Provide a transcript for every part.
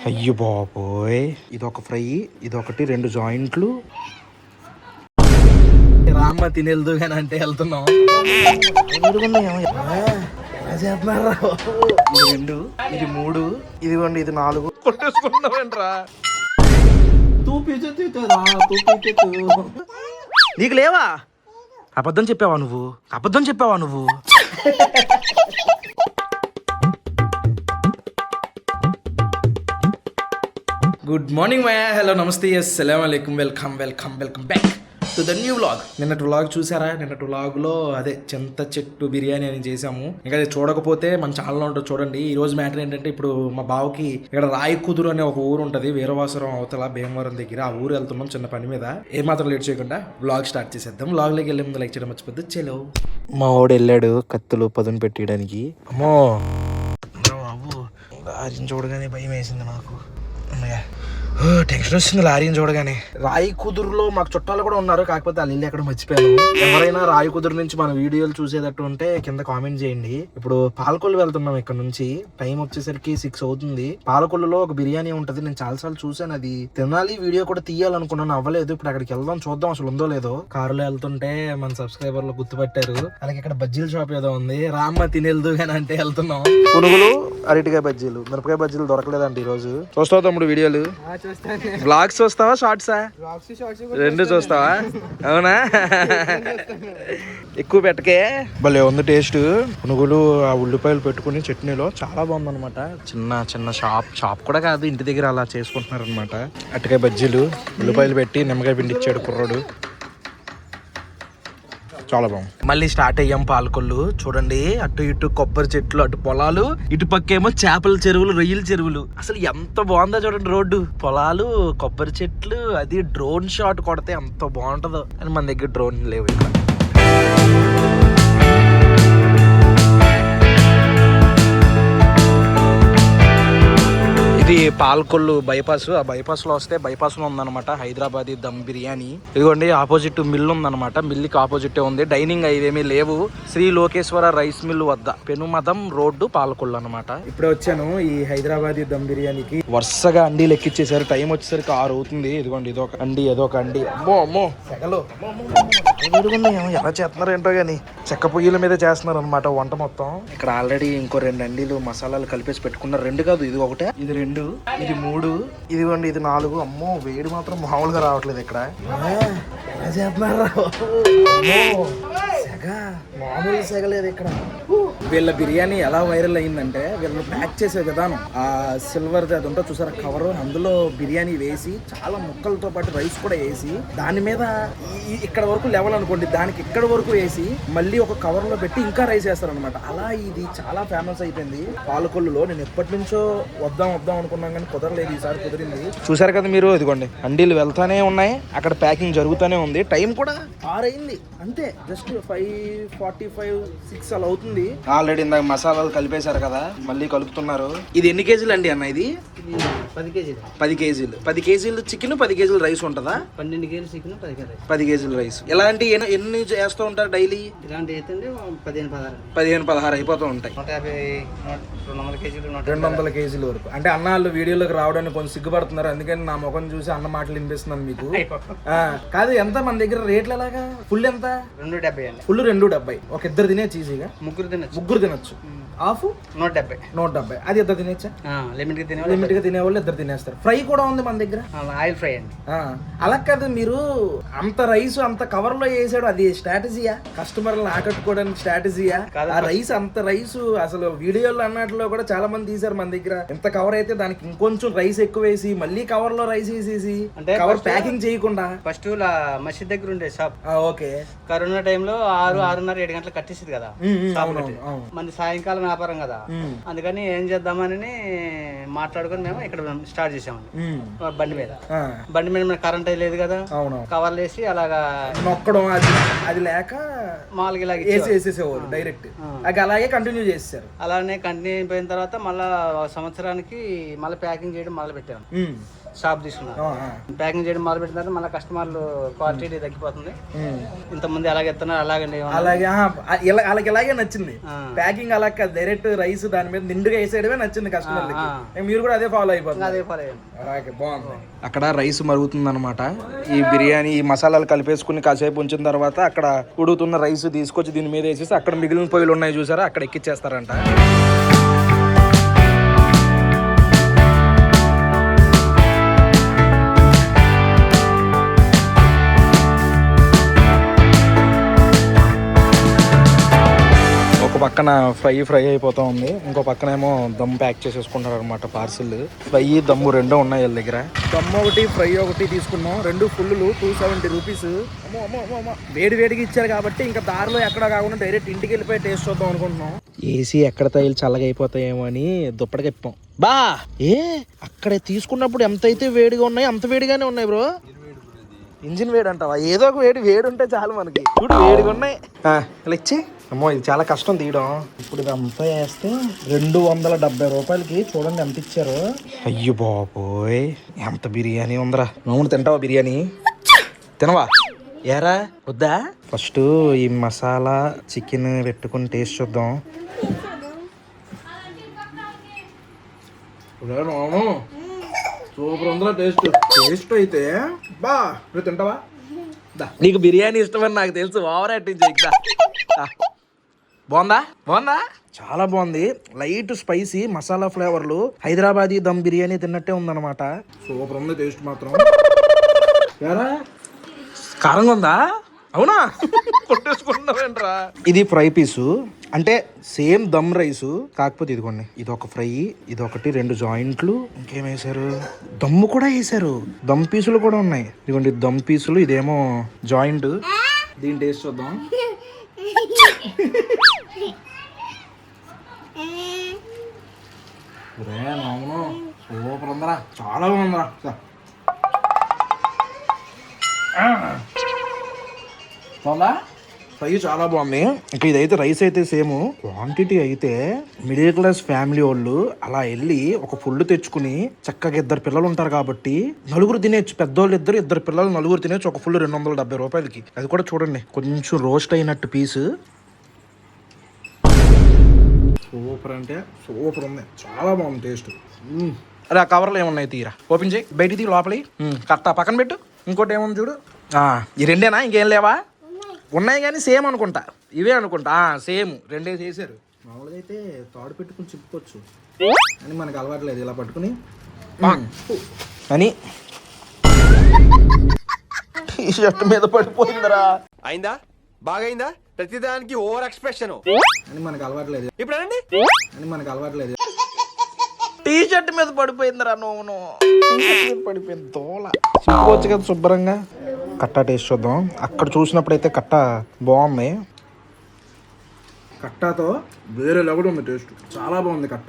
అయ్యో బాబోయ్, ఇదొక ఫ్రై, ఇదొకటి 2 జాయింట్లు. రామ్మ తినేళ్దు కానీ అంటే వెళ్తున్నాం. ఇది 2, ఇది 3, ఇదిగోండి ఇది 4. కొట్టేసుకున్నావేంట్రా? నీకు లేవా? అబద్ధం చెప్పావా నువ్వు? గుడ్ మార్నింగ్ మాయా, హలో నమస్తే, అస్సలాము అలైకుం, welcome back to the new vlog. నిన్నటి వ్లాగ్ చూసారా? నిన్నటి వ్లాగ్లో అదే చింత చెట్టు బిర్యానీ అని చేసాము. ఇంకా అది చూడకపోతే మన ఛానల్లో ఉంటుంది, చూడండి. ఈ రోజు మ్యాటర్ ఏంటంటే, ఇప్పుడు మా బావకి ఇక్కడ రాయకుదురు అనే ఒక ఊరు ఉంటుంది, వీరవాసరం అవతల భీమవరం దగ్గర. ఆ ఊరు వెళ్తున్నాం చిన్న పని మీద. ఏమాత్రం లేట్ చేయకుండా వ్లాగ్ స్టార్ట్ చేసేద్దాం. వ్లాగ్లోకి వెళ్ళే ముందు లైక్ చేయడం మర్చిపోద్దు. చెలో మా వాడు వెళ్ళాడు కత్తులు పదును పెట్టడానికి. అమ్మో బాబు, లారీని చూడగానే భయం వేసింది నాకు. టెన్షన్ వస్తుంది లారీని చూడగానే. రాయి కుదురులో మాకు చుట్టాలు కూడా ఉన్నారు, కాకపోతే వాళ్ళు ఇల్లు ఎక్కడ మర్చిపోయాను. ఎవరైనా రాయి కుదురు నుంచి మన వీడియోలు చూసేటట్టు ఉంటే కింద కామెంట్ చేయండి. ఇప్పుడు పాలకొల్లు వెళ్తున్నాం, ఇక్కడ నుంచి టైం వచ్చేసరికి 6 అవుతుంది. పాలకొల్లులో ఒక బిర్యానీ ఉంటది, నేను చాలాసార్లు చూసాను. అది తినాలి, వీడియో కూడా తీయాలనుకున్నాను, అవ్వలేదు. ఇప్పుడు అక్కడికి వెళ్దాం, చూద్దాం అసలు ఉందో లేదో. కారులో వెళ్తుంటే మన సబ్స్క్రైబర్లు గుర్తుపట్టారు. అలాగే ఇక్కడ బజ్జీల షాప్ ఏదో ఉంది, రామ్మ తినేళ్దు కానీ అంటే వెళ్తున్నాం. పునుగులు, అరటికాయ బజ్జీలు, మిరపకాయ బజ్జీలు దొరకలేదండి ఈ రోజు. చూస్తావు తమ్ముడు వీడియోలు? బ్లాగ్స్ చూస్తావా, షార్ట్సా? 2 చూస్తావా? అవునా? ఎక్కువ పెట్టకే. భలే ఉంది టేస్ట్. పునుగులు ఆ ఉల్లిపాయలు పెట్టుకుని చట్నీలో చాలా బాగుంది అనమాట. చిన్న షాప్ కూడా కాదు, ఇంటి దగ్గర అలా చేసుకుంటున్నారు అనమాట. అరటికాయ బజ్జీలు, ఉల్లిపాయలు పెట్టి నిమ్మకాయ పిండి ఇచ్చాడు కుర్రోడు, చాలా బాగుంది. మళ్ళీ స్టార్ట్ అయ్యాం పాలకొల్లు. చూడండి, అటు ఇటు కొబ్బరి చెట్లు, అటు పొలాలు, ఇటు పక్కేమో చేపల చెరువులు, రొయ్యల చెరువులు. అసలు ఎంత బాగుందో చూడండి రోడ్డు. పొలాలు, కొబ్బరి చెట్లు, అది డ్రోన్ షాట్ కొడితే ఎంత బాగుంటుందో. అని మన దగ్గర డ్రోన్ లేవు ఇక్కడ. ఇది పాలకొల్లు బైపాస్. ఆ బైపాస్ లో వస్తే బైపాస్ లో ఉందన్నమాట హైదరాబాదీ దమ్ బిర్యానీ. ఇదిగోండి ఆపోజిట్ మిల్ ఉందన్నమాట. మిల్లికి ఆపోజిట్ ఉంది. డైనింగ్ అవేమీ లేవు. శ్రీ లోకేశ్వర రైస్ మిల్ వద్ద, పెనుమదం రోడ్డు, పాలకొల్లు అనమాట. ఇప్పుడే వచ్చాను ఈ హైదరాబాదీ దమ్ బిర్యానీకి. వరుసగా అండీలు ఎక్కిచ్చేసారు. టైం వచ్చేసరికి 6 అవుతుంది. ఇదిగోండి ఇదొక అండి, అదొక అండి. అమ్మో సెగలు ఎలా చేస్తున్నారు ఏంటో గానీ. చెక్క పొయ్యిల మీద చేస్తున్నారు అనమాట వంట మొత్తం. ఇక్కడ ఆల్రెడీ ఇంకో 2 అండీలు మసాలాలు కలిపేసి పెట్టుకున్నారు. 2 కాదు, ఇది ఒకటే, ఇది 2, ఇది 3, ఇదిగోండి ఇది 4. అమ్మో వేడి మాత్రం మామూలుగా రావట్లేదు ఇక్కడ. మామూలు సెగలేదు ఇక్కడ. వీళ్ళ బిర్యానీ ఎలా వైరల్ అయిందంటే, వీళ్ళు ప్యాక్ చేసే విధానం, ఆ సిల్వర్ అది ఉంటే చూసారా కవర్, అందులో బిర్యానీ వేసి చాలా ముక్కలతో పాటు రైస్ కూడా వేసి, దాని మీద ఇక్కడ వరకు లెవెల్ అనుకోండి, దానికి ఇక్కడ వరకు వేసి మళ్ళీ ఒక కవర్ లో పెట్టి ఇంకా రైస్ వేస్తారనమాట. అలా ఇది చాలా ఫేమస్ అయిపోయింది పాలకొల్లులో. నేను ఎప్పటి నుంచో వద్దాం అనుకున్నాం కానీ కుదరలేదు, ఈసారి కుదిరింది. చూసారు కదా మీరు, ఇదిగోండి అండీలు వెళ్తానే ఉన్నాయి, అక్కడ ప్యాకింగ్ జరుగుతూనే ఉంది. టైం కూడా 6 అయింది అంతే, జస్ట్ 5:45, 6 అలా అవుతుంది. ఆల్రెడీ ఇందాక మసాలాలు కలిపేశారు కదా, మళ్ళీ కలుపుతున్నారు. ఇది ఎన్ని కేజీలు అండి అన్న? ఇది 10 కేజీలు. 10 కేజీలు చికెన్, 10 కేజీలు రైస్ ఉంటుందా? 12 కేజీలు చికెన్, 10 కేజీలు రైస్. ఇలాంటి ఎన్ని చేస్తూ ఉంటారు డైలీ? ఇలాంటి అయితే 15-16 అయిపోతూ ఉంటాయి. 200 కేజీల వరకు. అంటే అన్నాళ్ళు వీడియోలోకి రావడానికి కొంచెం సిగ్గుపడుతున్నారు, అందుకని నా ముఖం చూసి అన్న మాటలు వినిపిస్తున్నాను మీకు. కాదు, ఎంత మన దగ్గర రేట్లు ఎలాగా? ఫుల్ ఎంత? 270 అండి. ఫుల్ 270. ఒక ఇద్దరు తినేచ్చు ఈజీగా. ముగ్గురు తినొచ్చు. హాఫ్ 170. అది ఇద్దరు తినేచ్చా? లిమిట్ గా తినేవాళ్ళు ఇద్దరు తినేస్తారు. ఫ్రై కూడా ఉంది మన దగ్గర, ఆయిల్ ఫ్రై అండి. అలా కాదు, మీరు అంత రైస్ అంత కవర్ లో వేసాడు, అది స్ట్రాటజీయా? కస్టమర్లను ఆకట్టుకోవడానికి స్ట్రాటజీయా? ఆ రైస్ అంత రైస్ అసలు వీడియోలో అన్నట్లో కూడా చాలా మంది తీసారు మన దగ్గర. ఎంత కవర్ అయితే దానికి ఇంకొంచెం రైస్ ఎక్కువ వేసి మళ్ళీ కవర్ లో రైస్ వేసేసి, అంటే కవర్ ప్యాకింగ్ చేయకుండా. ఫస్ట్ మసీద్ దగ్గర ఉండే షాప్. ఓకే. కరోనా టైంలో 6:30, 7 గంటలకు కట్టేసింది కదా, మన సాయంకాలం వ్యాపారం కదా, అందుకని ఏం చేద్దామని మాట్లాడుకుని మేము ఇక్కడ స్టార్ట్ చేసామండి. బండి మీద కరెంట్ లేదు కదా, కవర్లు వేసి అలాగా నొక్కడం, అది లేక మామూలుగా ఇలాగ వేసేసేవారు డైరెక్ట్. అలాగే కంటిన్యూ చేసేసారు. అలానే కంటిన్యూ అయిపోయిన తర్వాత మళ్ళా సంవత్సరానికి మళ్ళీ ప్యాకింగ్ చేయడం మొదలు పెట్టాము. షాప్ తీసుకున్నారు, ప్యాకింగ్ చేయడం మొదలు పెట్టిన తర్వాత మళ్ళీ కస్టమర్లు క్వాలిటీ తగ్గిపోతుంది. ఇంతమంది అలాగే ఎత్తున్నారు, అలాగే అలాగే నచ్చింది ప్యాకింగ్. అలా కాదు, డైరెక్ట్ రైస్ దాని మీద నిండుగా వేసేయడమే నచ్చింది కస్టమర్లకి. మీరు కూడా అదే ఫాలో అయిపోతుంది. బాగుంది. అక్కడ రైస్ మరుగుతుంది అనమాట. ఈ బిర్యానీ ఈ మసాలాలు కలిపేసుకుని కాసేపు ఉంచిన తర్వాత అక్కడ ఉడుకుతున్న రైస్ తీసుకొచ్చి దీని మీద వేసేసి అక్కడ మిగిలిన పొయ్యిలు ఉన్నాయి చూసారా, అక్కడ ఎక్కిచ్చేస్తారంట. పక్కన ఫ్రై అయిపోతా ఉంది, ఇంకో పక్కన ఏమో దమ్ ప్యాక్ చేసేసుకుంటారు అనమాట. పార్సిల్ ఫ్రై దమ్ము రెండో ఉన్నాయి వీళ్ళ దగ్గర. దమ్ ఒకటి ఫ్రై ఒకటి తీసుకున్నాం, 2 ఫుల్లు 270 రూపీస్. వేడి వేడికి ఇచ్చారు కాబట్టి ఇంకా దారిలో ఎక్కడ కాకుండా డైరెక్ట్ ఇంటికి వెళ్ళిపోయి టేస్ట్ చూద్దాం అనుకుంటున్నాం. ఏసీ ఎక్కడ తగిలి చల్లగా అయిపోతాయేమో అని దుప్పటికి ఇప్పాం. బా అక్కడ తీసుకున్నప్పుడు ఎంత అయితే వేడిగా ఉన్నాయి అంత వేడిగానే ఉన్నాయి బ్రో. ఇంజిన్ వేడి అంటావా? ఏదో ఒక వేడి ఉంటే చాలు మనకి. చూడు వేడిగా ఉన్నాయి. ఇలా ఇచ్చి అమ్మో ఇది చాలా కష్టం తీయడం. ఇప్పుడు ఇదంతా వేస్తే 270 రూపాయలకి చూడండి ఎంత ఇచ్చారు. అయ్యో బాబోయ్ ఎంత బిర్యానీ ఉందరా. నువ్వు తింటావా బిర్యానీ? తినవా? ఏరా వద్దా? ఫస్ట్ ఈ మసాలా చికెన్ పెట్టుకుని టేస్ట్ చూద్దాం. సూపర్ ఉందిరా టేస్ట్ అయితే. బా నువ్వు తింటావా? నీకు బిర్యానీ ఇష్టమని నాకు తెలుసు. ఓవర్ యాక్టింగ్ చేయదా. బాగుందా? చాలా బాగుంది. లైట్ స్పైసీ మసాలా ఫ్లేవర్లు హైదరాబాదీ దమ్ బిర్యానీ తిన్నట్టే ఉందన్నమాట. సూపర్ ఉంది టేస్ట్ మాత్రం. కారంగా ఉందా? అవునా? కొట్టేసుకుంటున్నావేంట్రా? ఇది ఫ్రై పీసు అంటే సేమ్ దమ్ రైసు, కాకపోతే ఇదిగోండి ఇది ఒక ఫ్రై, ఇది ఒకటి 2 జాయింట్లు. ఇంకేం వేసారు? దమ్ము కూడా వేసారు. దమ్ పీసులు కూడా ఉన్నాయి. ఇదిగోండి దమ్ పీసులు, ఇదేమో జాయింట్. దీని టేస్ట్ చూద్దాం. సూపర్ ఉందరా, చాలా బాగుందిరా. బాగుందా? ఫ్రై చాలా బాగుంది. ఇంకా ఇదైతే రైస్ అయితే సేమ్ క్వాంటిటీ అయితే మిడిల్ క్లాస్ ఫ్యామిలీ వాళ్ళు అలా వెళ్ళి ఒక ఫుల్ తెచ్చుకుని చక్కగా 2 పిల్లలు ఉంటారు కాబట్టి 4 తినేచ్చు. పెద్దోళ్ళు 2 పిల్లలు 4 తినేచ్చు ఒక ఫుల్ 270 రూపాయలకి. అది కూడా చూడండి కొంచెం రోస్ట్ అయినట్టు పీసు. సూపర్ అంటే సూపర్ ఉంది, చాలా బాగుంది టేస్ట్. అరే ఆ కవర్లో ఏమున్నాయి తీరా, ఓపెన్ చేయి, బయటికి తీ, లోపలి కరెక్ట్ పక్కన పెట్టు. ఇంకోటి ఏముంది చూడు. ఈ 2ఏనా? ఇంకేం లేవా? ఉన్నాయి కానీ సేమ్ అనుకుంటా, ఇవే అనుకుంటా. సేమ్ 2 చేశారు. మామూలుగా అయితే తాడు పెట్టుకుని చిప్పుకోవచ్చు అని మనకు అలవాట్లేదు. ఇలా పట్టుకుని అని టీ షర్ట్ మీద పడిపోయిందరా. అయిందా? బాగైందా? ప్రతిదానికి ఓవర్ ఎక్స్ప్రెషన్ అని మనకు అలవాట్లేదు. ఇప్పుడు అని మనకు అలవాట్లేదు. టీ షర్ట్ మీద పడిపోయిందిరా. నువ్వు పడిపోయింది దోల. చిప్పుకోవచ్చు కదా శుభ్రంగా. కట్ట టేస్ట్ చూద్దాం. అక్కడ చూసినప్పుడైతే కట్ట బాగుంది. కట్టతో వేరే లెవెల్ ఉంది టేస్ట్, చాలా బాగుంది కట్ట.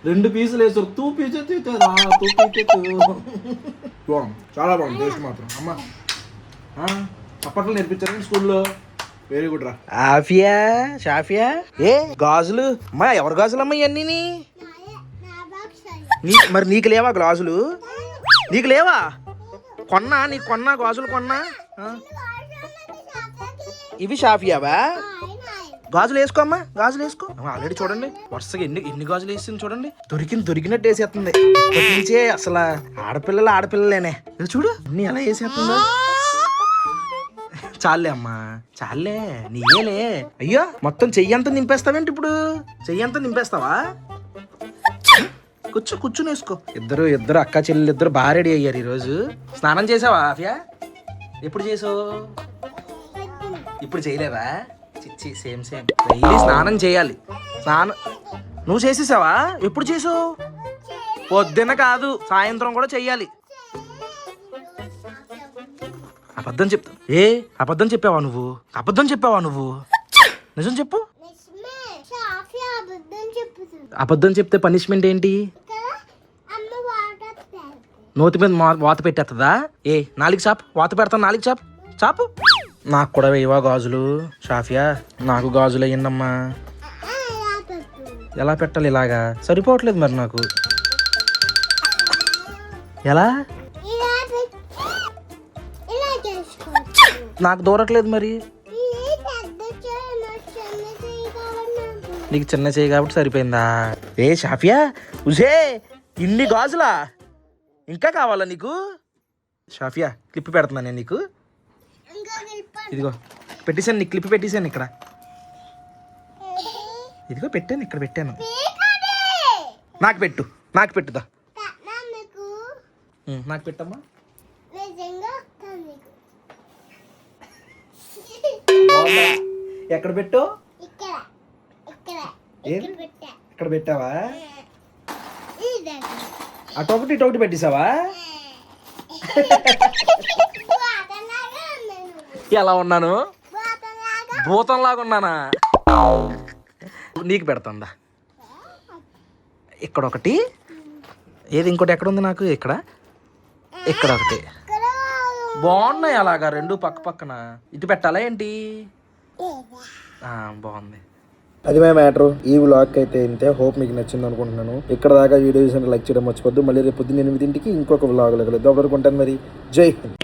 2 పీసులు వేసారు. 2 పీసెస్ బాగుంది, చాలా బాగుంది టేస్ట్ మాత్రం. అమ్మ అప్పట్లో నేర్పించారు స్కూల్లో. వెరీ గుడ్ రా. షాఫియా గాజులు అమ్మా. ఎవరు గాజులు అమ్మా ఇవన్నీ? మరి నీకు లేవా గాజులు? నీకు లేవా? నీకు కొన్నా గాజులు కొన్నా? ఇవి షాఫియావా? గాజులు వేసుకో అమ్మా, గాజులు వేసుకో. ఆల్రెడీ చూడండి వరుసగా ఎన్ని గాజులు వేసింది చూడండి. దొరికినట్టు వేసేస్తుంది. నుంచే అసలు ఆడపిల్లలేనే. చూడు అన్ని ఎలా వేసేస్తుందో. చాలే అమ్మా, చాలే, నీయేలే. అయ్యో మొత్తం చెయ్యంతా నింపేస్తావేంటి? ఇప్పుడు చెయ్యంతా నింపేస్తావా? కూర్చుని వేసుకో. ఇద్దరు అక్క చెల్లెలు 2 బాగా రెడీ అయ్యారు ఈరోజు. స్నానం చేసావా ఆఫియా? ఎప్పుడు చేసావు? ఇప్పుడు చేయలేదా? చిచ్చి సేమ్ డైలీ స్నానం చేయాలి. నువ్వు చేసేసావా? ఎప్పుడు చేసావు? పొద్దున్న కాదు, సాయంత్రం కూడా చెయ్యాలి. అబద్ధం చెప్పావా నువ్వు? నిజం చెప్పు. అబద్ధం చెప్తే పనిష్మెంట్ ఏంటి? నోటి మీద వాత పెట్టేస్తుందా? నాలుగు చాపు, వాత పెడతాను. నాలుగు చాపు. నాకు కూడా వేయవా గాజులు? షాఫియా నాకు గాజులు అయ్యిందమ్మా. ఎలా పెట్టాలి? ఇలాగా సరిపోవట్లేదు మరి నాకు. ఎలా? నాకు దూరట్లేదు మరి. నీకు చిన్న చేయి కాబట్టి సరిపోయిందా? ఏ షాఫియా, ఉజే ఇన్ని గాజులా ఇంకా కావాలా నీకు? షాఫియా క్లిప్ పెడుతున్నా నేను నీకు. ఇదిగో పెట్టేశాను, నీకు క్లిప్ పెట్టేశాను ఇక్కడ. ఇదిగో పెట్టాను, ఇక్కడ పెట్టాను. నాకు పెట్టు, నాకు పెట్టుదా. నాకు పెట్టమ్మా. ఎక్కడ పెట్టు? ఇక్కడ పెట్టావా? అటొకటి ఇటొకటి పెట్టేసావా? ఎలా ఉన్నాను? భూతంలాగా ఉన్నానా? నీకు పెడతాందా. ఇక్కడ ఒకటి, ఏది ఇంకోటి ఎక్కడ ఉంది నాకు? ఇక్కడ ఇక్కడ ఒకటి. బాగున్నాయి అలాగా రెండు పక్క పక్కన. ఇటు పెట్టాలా ఏంటి? బాగుంది. అది మా మ్యాటర్. ఈ వ్లాగ్ అయితే ఇంతే. హోప్ మీకు నచ్చింది అనుకుంటున్నాను. ఇక్కడ దాకా వీడియో చూసి లైక్ చేయడం మర్చిపోద్దు. మళ్ళీ రేపు పొద్దున్న 8 ఇంకొక వ్లాగ్ లేదు. అప్పటివరకు ఉంటాను మరి. జై హింద్.